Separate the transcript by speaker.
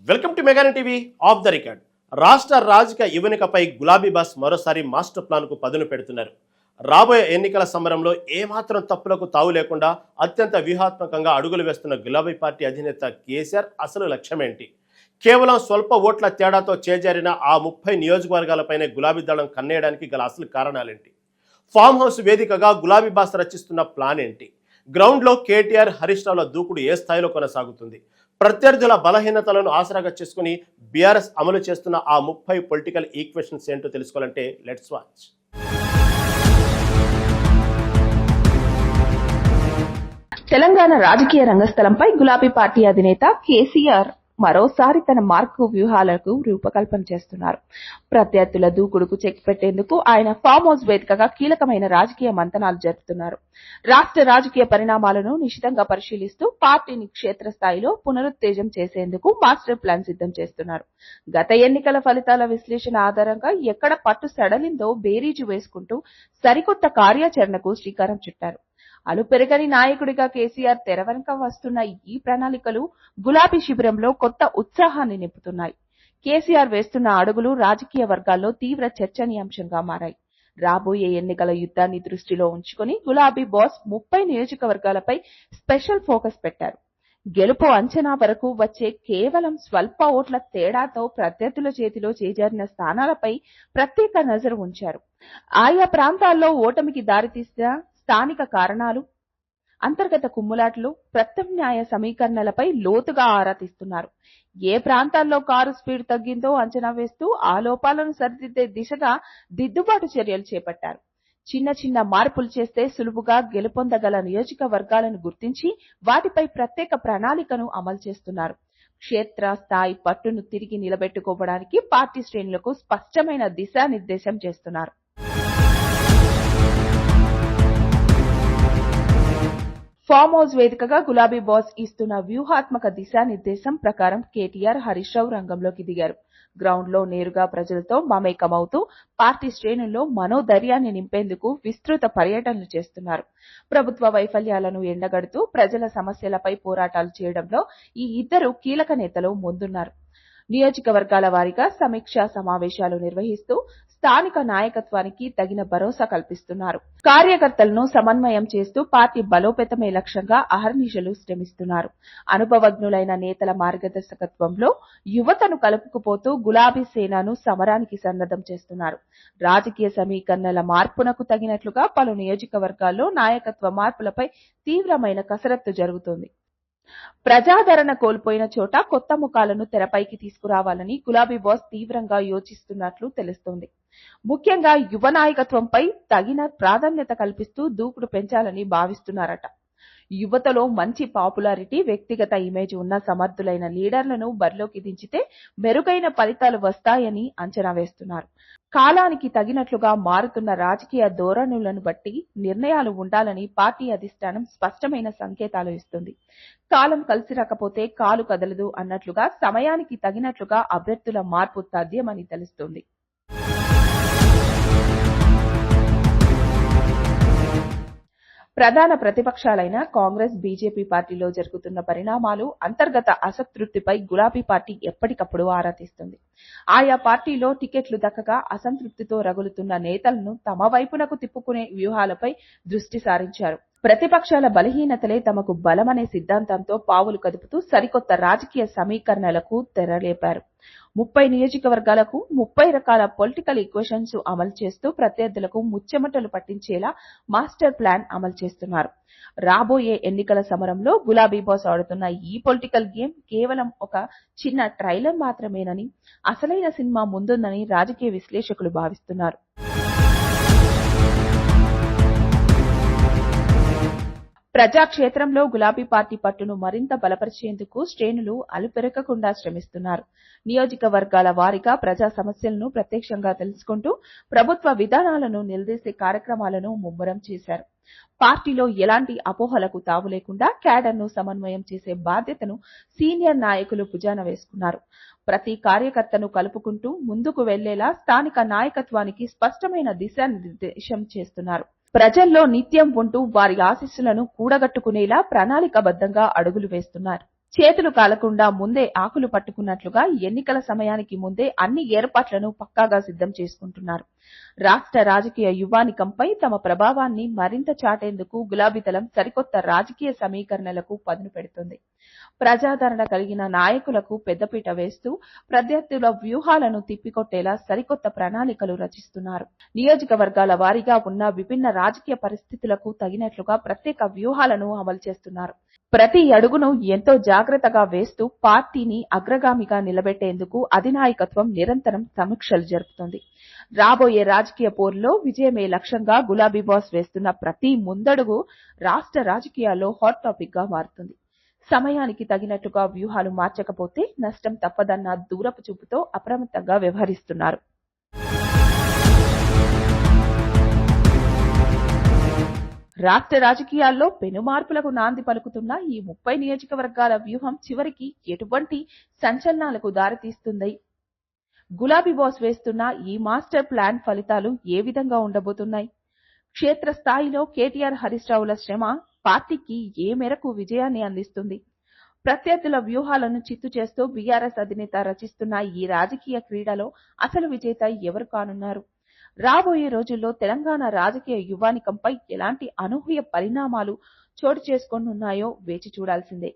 Speaker 1: Welcome to mega TV off the record. రాష్ట్ర రాజకీయ యువనికపై గులాబీ బాస్ మరోసారి మాస్టర్ ప్లాన్ కు పదును పెడుతున్నారు. రాబోయే ఎన్నికల సమరంలో ఏమాత్రం తప్పులకు తావు లేకుండా అత్యంత వ్యూహాత్మకంగా అడుగులు వేస్తున్న గులాబీ పార్టీ అధినేత కేసీఆర్ అసలు లక్ష్యమేంటి? కేవలం స్వల్ప ఓట్ల తేడాతో చేజారిన ఆ 30 నియోజకవర్గాలపైనే గులాబీ దళం కన్నేయడానికి గల అసలు కారణాలేంటి? ఫామ్ హౌస్ వేదికగా గులాబీ బాస్ రచిస్తున్న ప్లాన్ ఏంటి? గ్రౌండ్లో కేటీఆర్, హరీష్ రావుల దూకుడు ఏ స్థాయిలో కొనసాగుతుంది? ప్రత్యర్థుల బలహీనతలను ఆసరాగా చేసుకుని బీఆర్ఎస్ అమలు చేస్తున్న ఆ 30 పొలిటికల్ ఈక్వేషన్స్ ఏంటో తెలుసుకోవాలంటే లెట్స్ వాచ్.
Speaker 2: తెలంగాణ రాజకీయ రంగస్థలంపై గులాబీ పార్టీ అధినేత కేసీఆర్ మరోసారి తన మార్కు వ్యూహాలకు రూపకల్పన చేస్తున్నారు. ప్రత్యర్థుల దూకుడుకు చెక్ పెట్టేందుకు ఆయన ఫామ్ హౌస్ వేదికగా కీలకమైన రాజకీయ మంతనాలు జరుపుతున్నారు. రాష్ట్ర రాజకీయ పరిణామాలను నిశితంగా పరిశీలిస్తూ పార్టీని క్షేత్రస్థాయిలో పునరుత్తేజం చేసేందుకు మాస్టర్ ప్లాన్ సిద్ధం చేస్తున్నారు. గత ఎన్నికల ఫలితాల విశ్లేషణ ఆధారంగా ఎక్కడ పట్టు సడలిందో బేరీజు వేసుకుంటూ సరికొత్త కార్యాచరణకు శ్రీకారం చుట్టారు. అలుపెరగని నాయకుడిగా కేసీఆర్ తెర వెనుక వస్తున్న ఈ ప్రణాళికలు గులాబీ శిబిరంలో కొత్త ఉత్సాహాన్ని నింపుతున్నాయి. కేసీఆర్ వేస్తున్న అడుగులు రాజకీయ వర్గాల్లో తీవ్ర చర్చనీయాంశంగా మారాయి. రాబోయే ఎన్నికల యుద్ధాన్ని దృష్టిలో ఉంచుకుని గులాబీ బాస్ 30 నియోజకవర్గాలపై స్పెషల్ ఫోకస్ పెట్టారు. గెలుపు అంచనా వరకు వచ్చే కేవలం స్వల్ప ఓట్ల తేడాతో ప్రత్యర్థుల చేతిలో చేజారిన స్థానాలపై ప్రత్యేక నజరు ఉంచారు. ఆయా ప్రాంతాల్లో ఓటమికి దారితీసిన స్థానిక కారణాలు, అంతర్గత కుమ్ములాట్లు, ప్రత్యామ్నాయ సమీకరణలపై లోతుగా ఆరా తీస్తున్నారు. ఏ ప్రాంతాల్లో కారు స్పీడ్ తగ్గిందో అంచనా వేస్తూ ఆ లోపాలను సరిదిద్దే దిశగా దిద్దుబాటు చర్యలు చేపట్టారు. చిన్న చిన్న మార్పులు చేస్తే సులువుగా గెలుపొందగల నియోజకవర్గాలను గుర్తించి వాటిపై ప్రత్యేక ప్రణాళికను అమలు చేస్తున్నారు. క్షేత్ర స్థాయి పట్టును తిరిగి నిలబెట్టుకోవడానికి పార్టీ శ్రేణులకు స్పష్టమైన దిశానిర్దేశం చేస్తున్నారు. ఫామ్ హౌస్ వేదికగా గులాబీ బాస్ ఇస్తున్న వ్యూహాత్మక దిశానిర్దేశం ప్రకారం కేటీఆర్, హరీష్ రావు రంగంలోకి దిగారు. గ్రౌండ్ లో నేరుగా ప్రజలతో మమేకమవుతూ పార్టీ శ్రేణుల్లో మనోధైర్యాన్ని నింపేందుకు విస్తృత పర్యటనలు చేస్తున్నారు. ప్రభుత్వ వైఫల్యాలను ఎండగడుతూ ప్రజల సమస్యలపై పోరాటాలు చేయడంలో ఈ ఇద్దరు కీలక నేతలు ముందున్నారు. నియోజకవర్గాల వారీగా సమీక్షా సమావేశాలు నిర్వహిస్తూ స్థానిక నాయకత్వానికి తగిన భరోసా కల్పిస్తున్నారు. కార్యకర్తలను సమన్వయం చేస్తూ పార్టీ బలోపేతమే లక్ష్యంగా అహర్నిశలు శ్రమిస్తున్నారు. అనుభవజ్ఞులైన నేతల మార్గదర్శకత్వంలో యువతను కలుపుకుపోతూ గులాబీ సేనను సమరానికి సన్నద్ధం చేస్తున్నారు. రాజకీయ సమీకరణల మార్పునకు తగినట్లుగా పలు నియోజకవర్గాల్లో నాయకత్వ మార్పులపై తీవ్రమైన కసరత్తు జరుగుతోంది. ప్రజాదరణ కోల్పోయిన చోట కొత్త ముఖాలను తెరపైకి తీసుకురావాలని గులాబీ బాస్ తీవ్రంగా యోచిస్తున్నట్లు తెలుస్తోంది. ముఖ్యంగా యువ నాయకత్వంపై తగిన ప్రాధాన్యత కల్పిస్తూ దూకుడు పెంచాలని భావిస్తున్నారట. యువతలో మంచి పాపులారిటీ, వ్యక్తిగత ఇమేజ్ ఉన్న సమర్థులైన లీడర్లను బరిలోకి దించితే మెరుగైన ఫలితాలు వస్తాయని అంచనా వేస్తున్నారు. కాలానికి తగినట్లుగా మారుతున్న రాజకీయ ధోరణులను బట్టి నిర్ణయాలు ఉండాలని పార్టీ అధిష్టానం స్పష్టమైన సంకేతాలు ఇస్తుంది. కాలం కలిసి రాకపోతే కాలు కదలదు అన్నట్లుగా సమయానికి తగినట్లుగా అభ్యర్థుల మార్పు తథ్యమని తెలుస్తుంది. ప్రధాన ప్రతిపక్షాలైన కాంగ్రెస్, బీజేపీ పార్టీలో జరుగుతున్న పరిణామాలు, అంతర్గత అసంతృప్తిపై గులాబీ పార్టీ ఎప్పటికప్పుడు ఆరా తీస్తుంది. ఆయా పార్టీలో టికెట్లు దక్కక అసంతృప్తితో రగులుతున్న నేతలను తమ వైపునకు తిప్పుకునే వ్యూహాలపై దృష్టి సారించారు. ప్రతిపక్షాల బలహీనతలే తమకు బలమనే సిద్ధాంతంతో పావులు కదుపుతూ సరికొత్త రాజకీయ సమీకరణలకు తెరలేపారు. 30 నియోజకవర్గాలకు 30 రకాల పొలిటికల్ ఈక్వేషన్స్ అమలు చేస్తూ ప్రత్యర్థులకు ముచ్చెమటలు పట్టించేలా మాస్టర్ ప్లాన్ అమలు చేస్తున్నారు. రాబోయే ఎన్నికల సమరంలో గులాబీ బాస్ ఆడుతున్న ఈ పొలిటికల్ గేమ్ కేవలం ఒక చిన్న ట్రైలర్ మాత్రమేనని, అసలైన సినిమా ముందుందని రాజకీయ విశ్లేషకులు భావిస్తున్నారు. ప్రజాక్షేత్రంలో గులాబీ పార్టీ పట్టును మరింత బలపరిచేందుకు శ్రేణులు అలుపెరగకుండా శ్రమిస్తున్నారు. నియోజకవర్గాల వారీగా ప్రజా సమస్యలను ప్రత్యక్షంగా తెలుసుకుంటూ ప్రభుత్వ విధానాలను నిలదీసే కార్యక్రమాలను ముమ్మరం చేశారు. పార్టీలో ఎలాంటి అపోహలకు తావు లేకుండా క్యాడర్ను సమన్వయం చేసే బాధ్యతను సీనియర్ నాయకులు భుజాన వేసుకున్నారు. ప్రతి కార్యకర్తను కలుపుకుంటూ ముందుకు వెళ్లేలా స్థానిక నాయకత్వానికి స్పష్టమైన దిశానిర్దేశం చేస్తున్నారు. ప్రజల్లో నిత్యం ఉంటూ వారి ఆశీస్సులను కూడగట్టుకునేలా ప్రణాళికబద్ధంగా అడుగులు వేస్తున్నారు. చేతులు కాలకుండా ముందే ఆకులు పట్టుకున్నట్లుగా ఎన్నికల సమయానికి ముందే అన్ని ఏర్పాట్లను పక్కాగా సిద్ధం చేసుకుంటున్నారు. రాష్ట్ర రాజకీయ యువానికంపై తమ ప్రభావాన్ని మరింత చాటేందుకు గులాబీదళం సరికొత్త రాజకీయ సమీకరణలకు పదును పెడుతుంది. ప్రజాదరణ కలిగిన నాయకులకు పెద్దపీట వేస్తూ ప్రత్యర్థుల వ్యూహాలను తిప్పికొట్టేలా సరికొత్త ప్రణాళికలు రచిస్తున్నారు. నియోజకవర్గాల వారీగా ఉన్న విభిన్న రాజకీయ పరిస్థితులకు తగినట్లుగా ప్రత్యేక వ్యూహాలను అమలు చేస్తున్నారు. ప్రతి అడుగును ఎంతో జాగ్రత్తగా వేస్తూ పార్టీని అగ్రగామిగా నిలబెట్టేందుకు అధినాయకత్వం నిరంతరం సమీక్షలు జరుపుతోంది. రాబోయే రాజకీయ పోరులో విజయమే లక్ష్యంగా గులాబీ బాస్ వేస్తున్న ప్రతి ముందడుగు రాష్ట్ర రాజకీయాల్లో హాట్ టాపిక్ గా మారుతుంది. సమయానికి తగినట్టుగా వ్యూహాలు మార్చకపోతే నష్టం తప్పదన్న దూరపు చూపుతో అప్రమత్తంగా వ్యవహరిస్తున్నారు. రాష్ట్ర రాజకీయాల్లో పెను మార్పులకు నాంది పలుకుతున్న ఈ 30 నియోజకవర్గాల వ్యూహం చివరికి ఎటువంటి సంచలనాలకు దారితీస్తుంది? గులాబీ బాస్ వేస్తున్న ఈ మాస్టర్ ప్లాన్ ఫలితాలు ఏ విధంగా ఉండబోతున్నాయి? క్షేత్రస్థాయిలో కేటీఆర్, హరీష్ రావుల శ్రమ పార్టీకి ఏ మేరకు విజయాన్ని అందిస్తుంది? ప్రత్యర్థుల వ్యూహాలను చిత్తు చేస్తూ బీఆర్ఎస్ అధినేత రచిస్తున్న ఈ రాజకీయ క్రీడలో అసలు విజేత ఎవరు కానున్నారు? రాబోయే రోజుల్లో తెలంగాణ రాజకీయ యువానికంపై ఎలాంటి అనూహ్య పరిణామాలు చోటు చేసుకోనున్నాయో వేచి చూడాల్సిందే.